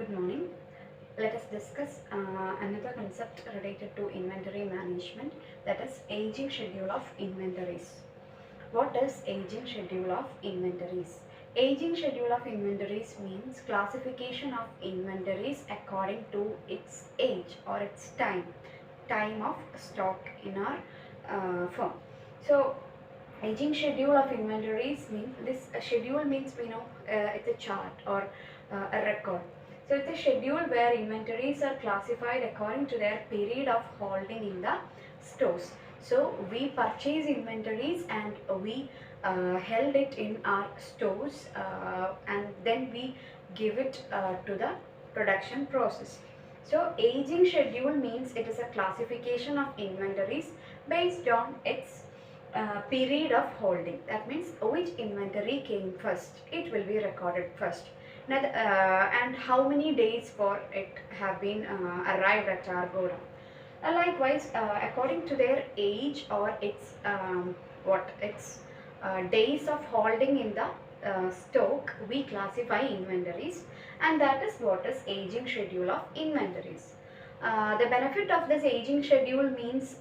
Good morning. Let us discuss another concept related to inventory management, that is aging schedule of inventories. What is aging schedule of inventories? Aging schedule of inventories means classification of inventories according to its age or its time of stock in our firm. So aging schedule of inventories means this schedule means it's a chart or a record. So it's a schedule where inventories are classified according to their period of holding in the stores. So we purchase inventories and we held it in our stores, and then we give it to the production process. So aging schedule means it is a classification of inventories based on its period of holding. That means which inventory came first, it will be recorded first. Now, and how many days for it have been arrived at our godown. Likewise, according to their age or its days of holding in the stock, we classify inventories, and that is what is aging schedule of inventories. The benefit of this aging schedule means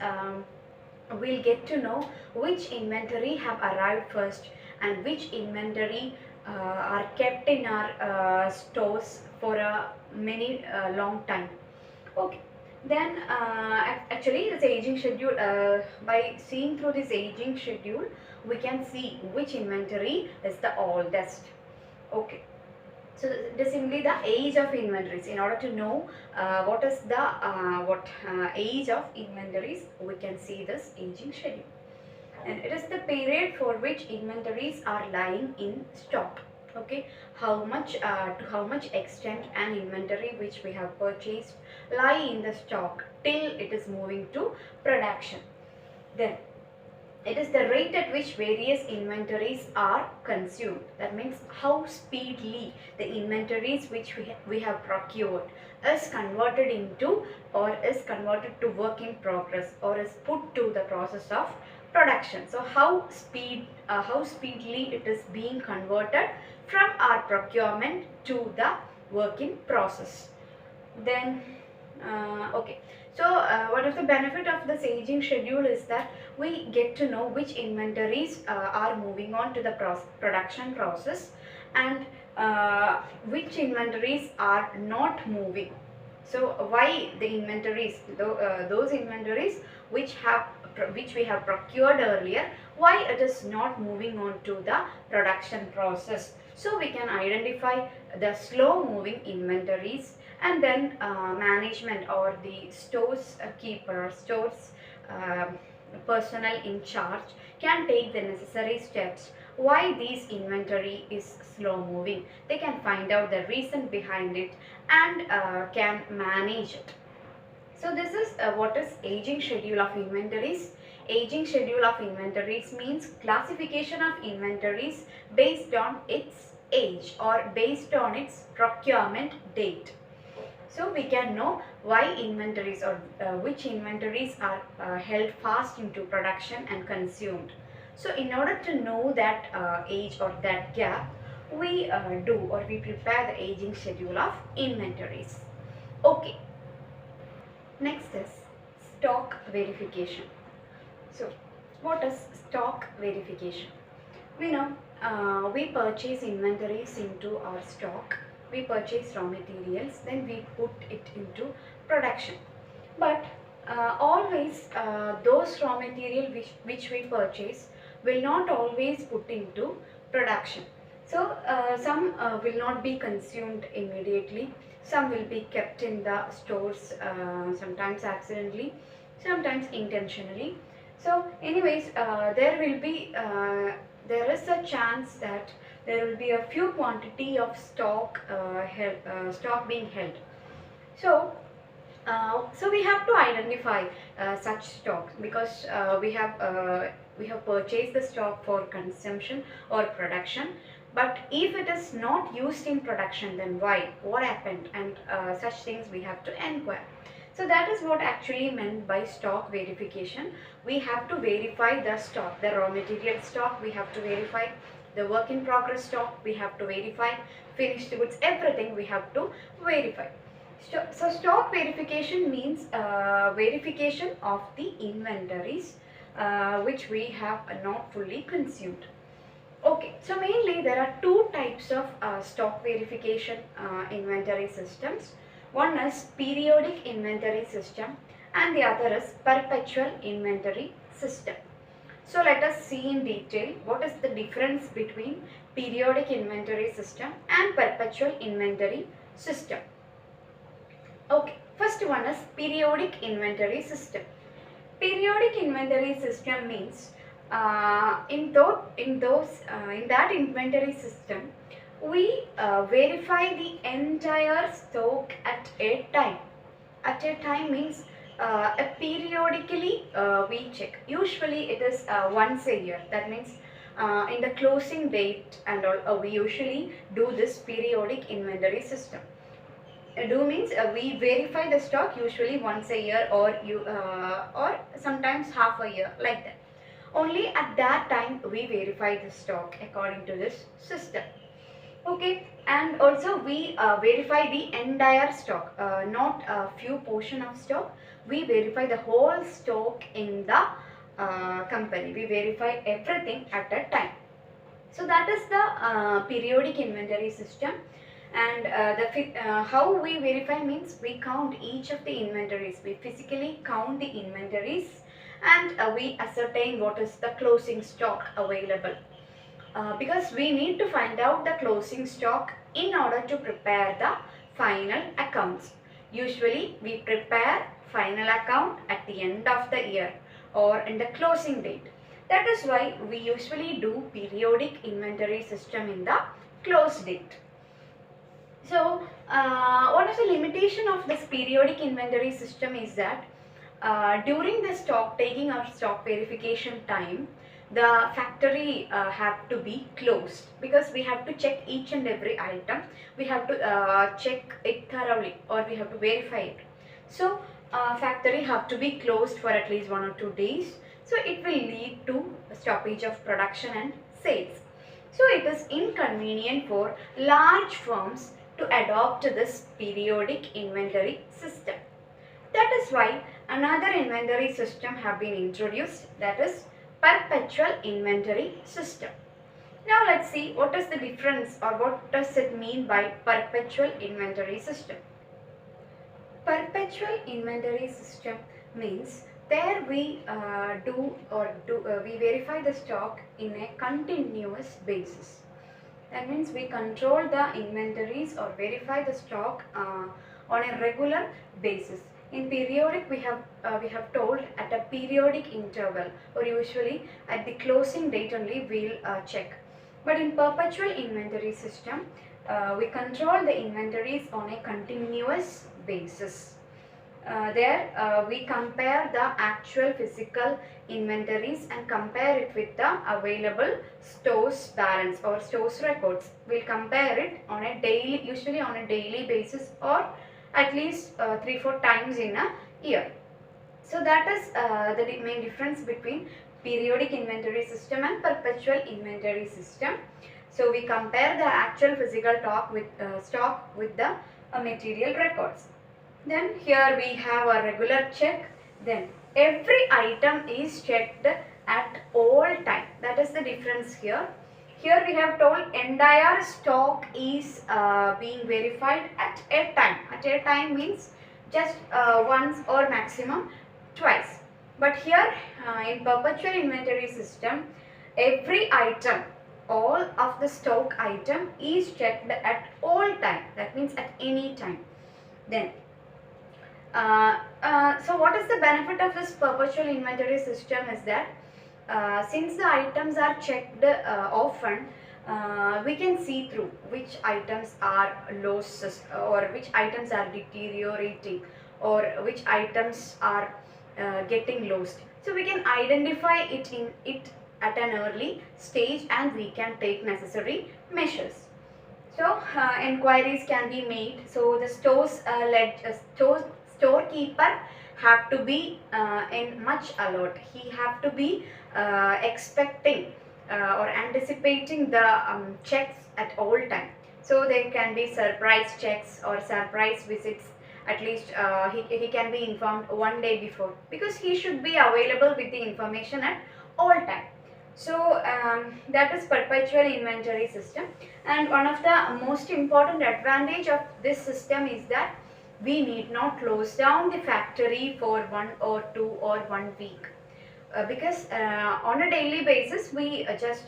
we'll get to know which inventory have arrived first and which inventory are kept in our stores for a many long time. Okay. Then actually this aging schedule, by seeing through this aging schedule, we can see which inventory is the oldest. Okay. So it is simply the age of inventories. In order to know what is the age of inventories, we can see this aging schedule. And it is the period for which inventories are lying in stock. Okay, how much to how much extent an inventory which we have purchased lie in the stock till it is moving to production. Then it is the rate at which various inventories are consumed. That means how speedily the inventories which we have procured is converted into or is converted to work in progress or is put to the process of production. So how speedily it is being converted from our procurement to the work in process. Then okay, so one of the benefit of this aging schedule is that we get to know which inventories are moving on to the production process, and which inventories are not moving. So why the inventories, those inventories which we have procured earlier, why it is not moving on to the production process. So we can identify the slow moving inventories, and then management or the stores keeper, stores personnel in charge can take the necessary steps why this inventory is slow moving. They can find out the reason behind it and can manage it. So this is what is aging schedule of inventories. Aging schedule of inventories means classification of inventories based on its age or based on its procurement date. So we can know why inventories or which inventories are held fast into production and consumed. So in order to know that age or that gap, we we prepare the aging schedule of inventories. Okay. Next is stock verification. So what is stock verification? We know we purchase inventories into our stock, we purchase raw materials, then we put it into production. But always those raw material which we purchase will not always put into production. So some will not be consumed immediately, some will be kept in the stores, sometimes accidentally, sometimes intentionally. So anyways, there is a chance that there will be a few quantity of stock stock being held. So we have to identify such stocks, because we have purchased the stock for consumption or production. But if it is not used in production, then why? What happened? And such things we have to inquire. So that is what actually meant by stock verification. We have to verify the stock, the raw material stock we have to verify, the work in progress stock we have to verify, finished goods, everything we have to verify. So stock verification means verification of the inventories which we have not fully consumed. Okay, so mainly there are two types of stock verification inventory systems. One is periodic inventory system and the other is perpetual inventory system. So let us see in detail what is the difference between periodic inventory system and perpetual inventory system. Okay, first one is periodic inventory system. Periodic inventory system means in that inventory system, we verify the entire stock at a time. At a time means periodically we check. Usually it is once a year. That means in the closing date and all, we usually do this periodic inventory system. Do means we verify the stock usually once a year or sometimes half a year, like that. Only at that time we verify the stock according to this system. Okay, and also we verify the entire stock, not a few portion of stock. We verify the whole stock in the company. We verify everything at a time. So that is the periodic inventory system. And how we verify means we count each of the inventories. We physically count the inventories and we ascertain what is the closing stock available. Because we need to find out the closing stock in order to prepare the final accounts. Usually we prepare final account at the end of the year or in the closing date. That is why we usually do periodic inventory system in the close date. So one of the limitation of this periodic inventory system is that during the stock taking or stock verification time, the factory have to be closed because we have to check each and every item. We have to check it thoroughly or we have to verify it. So factory have to be closed for at least 1 or 2 days. So it will lead to stoppage of production and sales. So it is inconvenient for large firms to adopt this periodic inventory system. That is why another inventory system have been introduced, that is perpetual inventory system. Now let's see what is the difference or what does it mean by perpetual inventory system. Perpetual inventory system means there we we verify the stock in a continuous basis. That means we control the inventories or verify the stock on a regular basis. In periodic we have told at a periodic interval or usually at the closing date only we'll check. But in perpetual inventory system we control the inventories on a continuous basis. There we compare the actual physical inventories and compare it with the available stores balance or stores records. We'll compare it on a daily, usually on a daily basis or at least 3-4 times in a year. So that is the main difference between periodic inventory system and perpetual inventory system. So we compare the actual physical stock with the material records. Then here we have a regular check. Then every item is checked at all time. That is the difference here. Here we have told entire stock is being verified at a time. At a time means just once or maximum twice. But here in perpetual inventory system, every item, all of the stock item is checked at all time. That means at any time. Then so what is the benefit of this perpetual inventory system is that since the items are checked often, we can see through which items are losses or which items are deteriorating or which items are getting lost. So we can identify it at an early stage and we can take necessary measures. So inquiries can be made. So the storekeeper have to be in much alert. He have to be expecting or anticipating the checks at all time. So there can be surprise checks or surprise visits. At least he can be informed one day before, because he should be available with the information at all time. So that is perpetual inventory system. And one of the most important advantage of this system is that we need not close down the factory for 1 or 2 or 1 week, because on a daily basis we just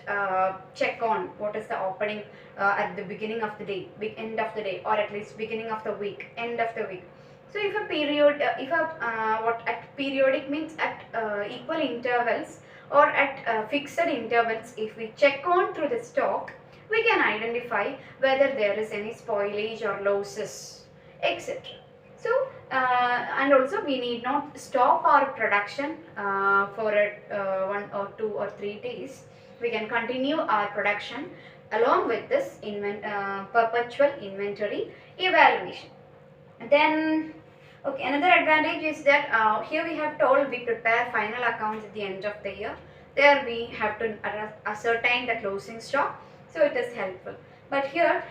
check on what is the opening at the beginning of the day, end of the day, or at least beginning of the week, end of the week. So if a period, if a what at periodic means at equal intervals or at fixed intervals, if we check on through the stock, we can identify whether there is any spoilage or losses, etc. So and also we need not stop our production for 1 or 2 or 3 days. We can continue our production along with this perpetual inventory evaluation. Then, okay, another advantage is that here we have told we prepare final accounts at the end of the year. There we have to ascertain the closing stock, so it is helpful. But here,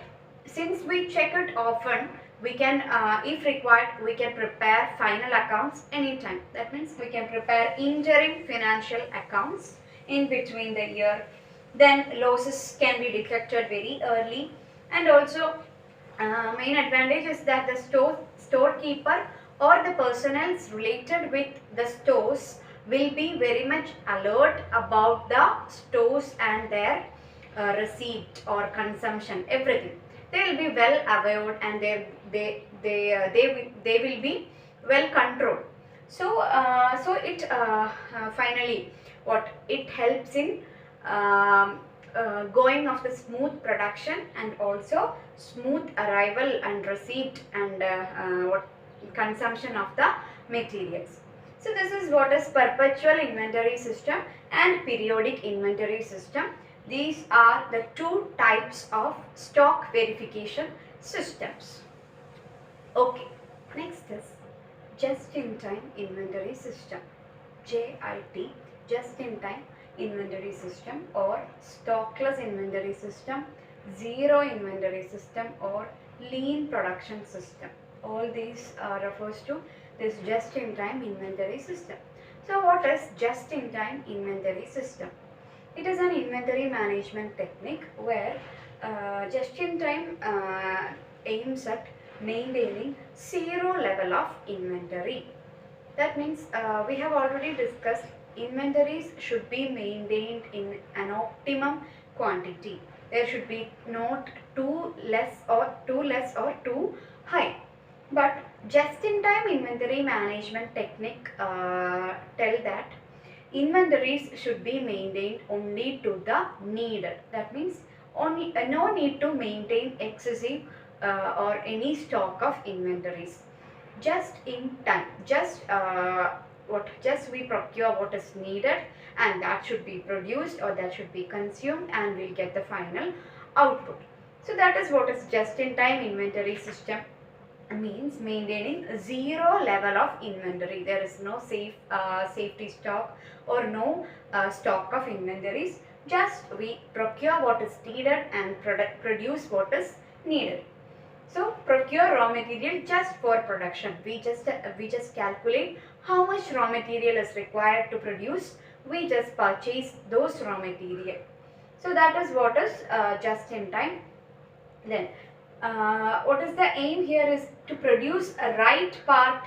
since we check it often, we can, if required, we can prepare final accounts anytime. That means we can prepare interim financial accounts in between the year. Then losses can be detected very early, and also main advantage is that the storekeeper or the personnel related with the stores will be very much alert about the stores and their receipt or consumption, everything. They will be well aware, and they will be well controlled. So it finally what it helps in going of the smooth production, and also smooth arrival and receipt and what consumption of the materials. So this is what is perpetual inventory system and periodic inventory system. These are the two types of stock verification systems. Okay, next is just-in-time inventory system, JIT, just-in-time inventory system, or stockless inventory system, zero inventory system, or lean production system. All these refers to this just-in-time inventory system. So what is just-in-time inventory system? It is an inventory management technique where just-in-time aims at maintaining zero level of inventory. That means we have already discussed inventories should be maintained in an optimum quantity. There should be not too less or too high. But just-in-time inventory management technique tell that inventories should be maintained only to the needed. That means only no need to maintain excessive or any stock of inventories. Just in time, just we procure what is needed, and that should be produced or that should be consumed, and we'll get the final output. So that is what is just-in-time inventory system means, maintaining zero level of inventory. There is no safety stock or no stock of inventories. Just we procure what is needed and produce what is needed. So procure raw material just for production. We just calculate how much raw material is required to produce. We just purchase those raw material. So that is what is just in time. Then what is the aim here is to produce a right part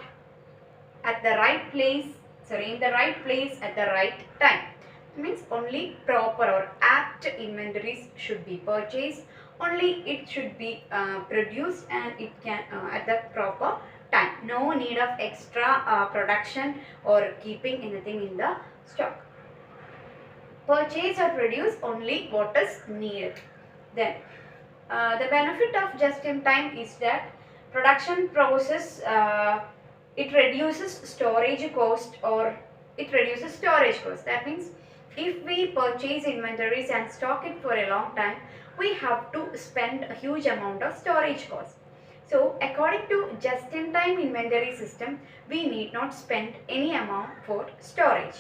at the right place, in the right place at the right time. It means only proper or apt inventories should be purchased, only it should be produced, and it can at the proper time. No need of extra production or keeping anything in the stock. Purchase or produce only what is needed. Then the benefit of just-in-time is that production process, it reduces storage cost, or it reduces storage cost. That means if we purchase inventories and stock it for a long time, we have to spend a huge amount of storage cost. So according to just-in-time inventory system, we need not spend any amount for storage.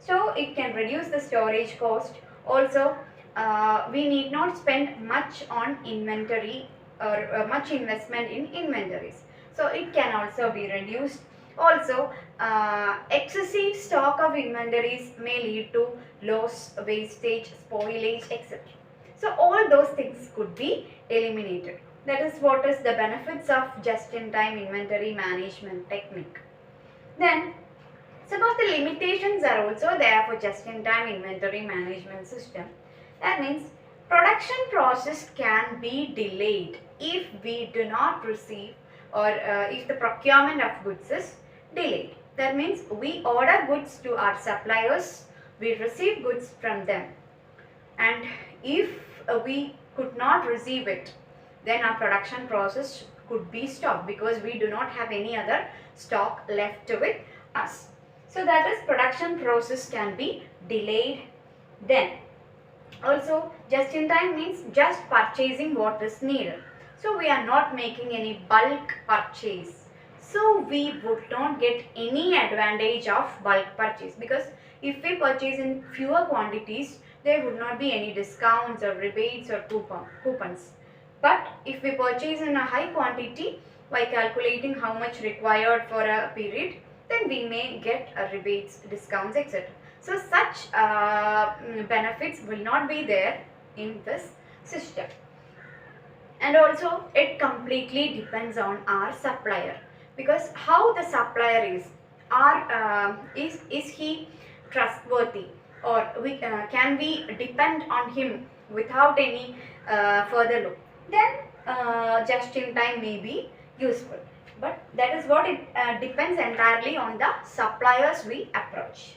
So it can reduce the storage cost. Also we need not spend much on inventory or much investment in inventories. So it can also be reduced. Also, excessive stock of inventories may lead to loss, wastage, spoilage, etc. So all those things could be eliminated. That is what is the benefits of just-in-time inventory management technique. Then some of the limitations are also there for just-in-time inventory management system. That means production process can be delayed if we do not receive or if the procurement of goods is delayed. That means we order goods to our suppliers, we receive goods from them, and if we could not receive it, then our production process could be stopped because we do not have any other stock left with us. So that is production process can be delayed. Then also just in time means just purchasing what is needed. So we are not making any bulk purchase. So we would not get any advantage of bulk purchase, because if we purchase in fewer quantities, there would not be any discounts or rebates or coupons. But if we purchase in a high quantity by calculating how much required for a period, then we may get rebates, discounts, etc. So such benefits will not be there in this system. And also it completely depends on our supplier, because how the supplier is he trustworthy, or can we depend on him without any further look, then just in time may be useful. But that is what it depends entirely on the suppliers we approach.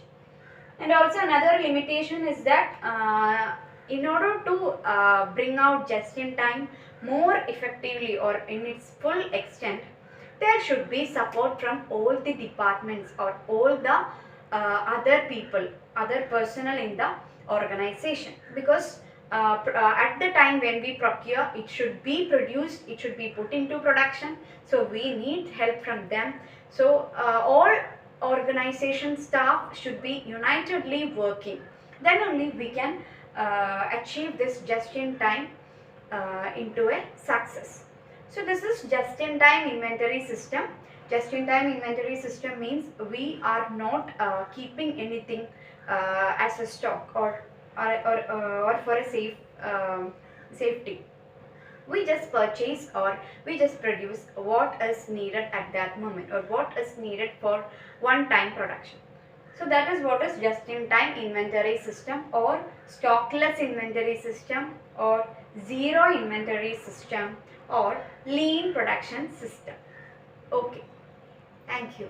And also another limitation is that in order to bring out just in time more effectively or in its full extent, there should be support from all the departments or all the other people, other personnel in the organization, because at the time when we procure, it should be produced, it should be put into production, so we need help from them. So all organization staff should be unitedly working, then only we can achieve this just in time into a success. So this is just in time inventory system. Just in time inventory system means we are not keeping anything as a stock or for a safety. We just purchase or we just produce what is needed at that moment, or what is needed for one time production. So that is what is just in time inventory system, or stockless inventory system, or zero inventory system, or lean production system. Okay, thank you.